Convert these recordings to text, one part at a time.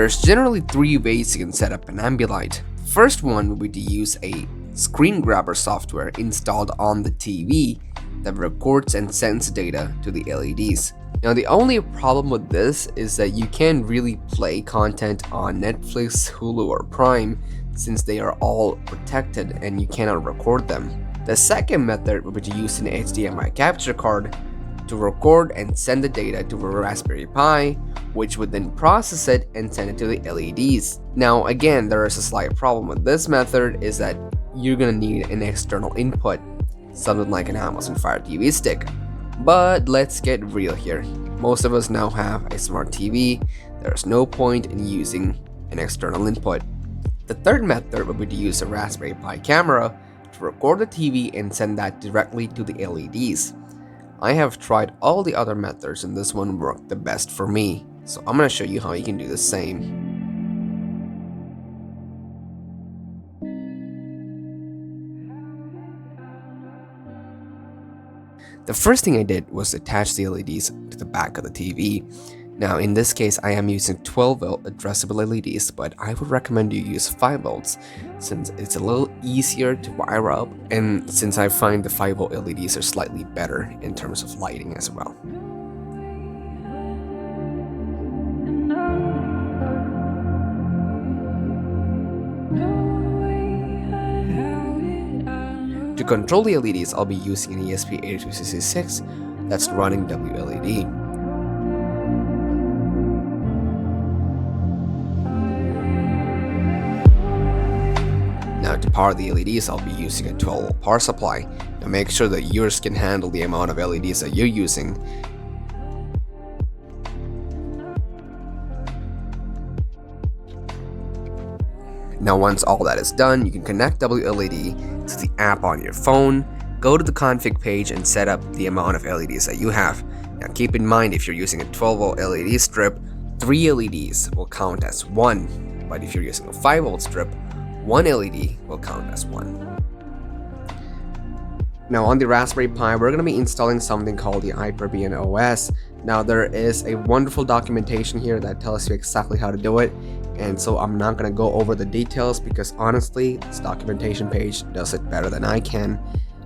There's generally three ways you can set up an Ambilight. First one would be to use a screen grabber software installed on the TV that records and sends data to the LEDs. Now the only problem with this is that you can't really play content on Netflix, Hulu, or Prime since they are all protected and you cannot record them. The second method would be to use an HDMI capture card to record and send the data to a Raspberry Pi, which would then process it and send it to the LEDs. Now again, there is a slight problem with this method is that you're gonna need an external input, something like an Amazon Fire TV stick. But let's get real here. Most of us now have a smart TV. There's no point in using an external input. The third method would be to use a Raspberry Pi camera to record the TV and send that directly to the LEDs. I have tried all the other methods and this one worked the best for me. So I'm going to show you how you can do the same. The first thing I did was attach the LEDs to the back of the TV. Now in this case I am using 12V addressable LEDs, but I would recommend you use 5V since it's a little easier to wire up and since I find the 5V LEDs are slightly better in terms of lighting as well. To control the LEDs, I'll be using an ESP8266 that's running WLED. Now to power the LEDs, I'll be using a 12V power supply. Now make sure that yours can handle the amount of LEDs that you're using. Now once all that is done, you can connect WLED to the app on your phone, go to the config page and set up the amount of LEDs that you have. Now keep in mind if you're using a 12V LED strip, 3 LEDs will count as 1, but if you're using a 5V strip, 1 LED will count as 1. Now on the Raspberry Pi, we're going to be installing something called the Hyperion OS. Now there is a wonderful documentation here that tells you exactly how to do it, and so I'm not going to go over the details because honestly, this documentation page does it better than I can.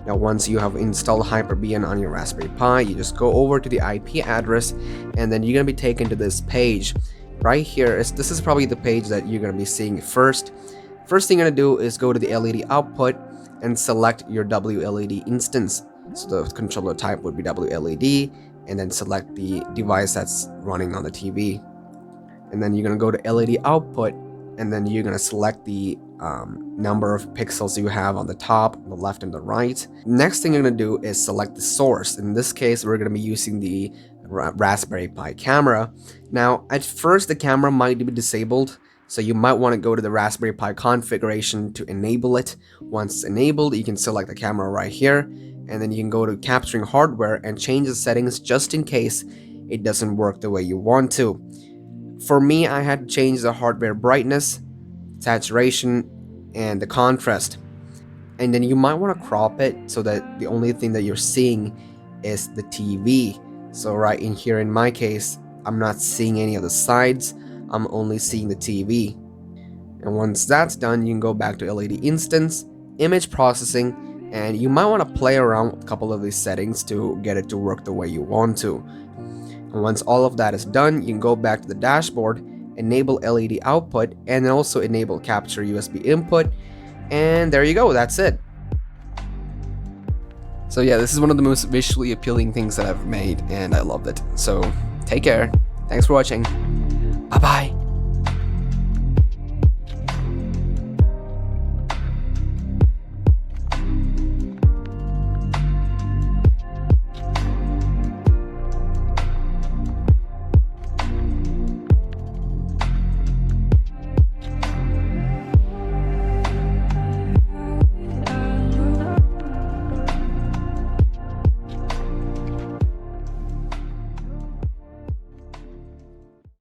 Now once you have installed Hyperion on your Raspberry Pi, you just go over to the IP address and then you're going to be taken to this page. Right here, this is probably the page that you're going to be seeing first. First thing you're going to do is go to the LED output and select your WLED instance. So the controller type would be WLED, and then select the device that's running on the TV. And then you're going to go to LED output, and then you're going to select the number of pixels you have on the top, the left, and the right. Next thing you're going to do is select the source. In this case, we're going to be using the Raspberry Pi camera. Now, at first, the camera might be disabled, so you might want to go to the Raspberry Pi configuration to enable it. Once it's enabled, you can select the camera right here, and then you can go to capturing hardware and change the settings just in case it doesn't work the way you want to. For me, I had to change the hardware brightness, saturation, and the contrast. And then you might want to crop it so that the only thing that you're seeing is the TV. So right in here, in my case, I'm not seeing any of the sides. I'm only seeing the TV. And once that's done, you can go back to LED instance, image processing, and you might want to play around with a couple of these settings to get it to work the way you want to. And once all of that is done, you can go back to the dashboard, enable LED output, and then also enable capture USB input, and there you go, that's it. So yeah, this is one of the most visually appealing things that I've made, and I loved it. So take care, thanks for watching. Bye-bye.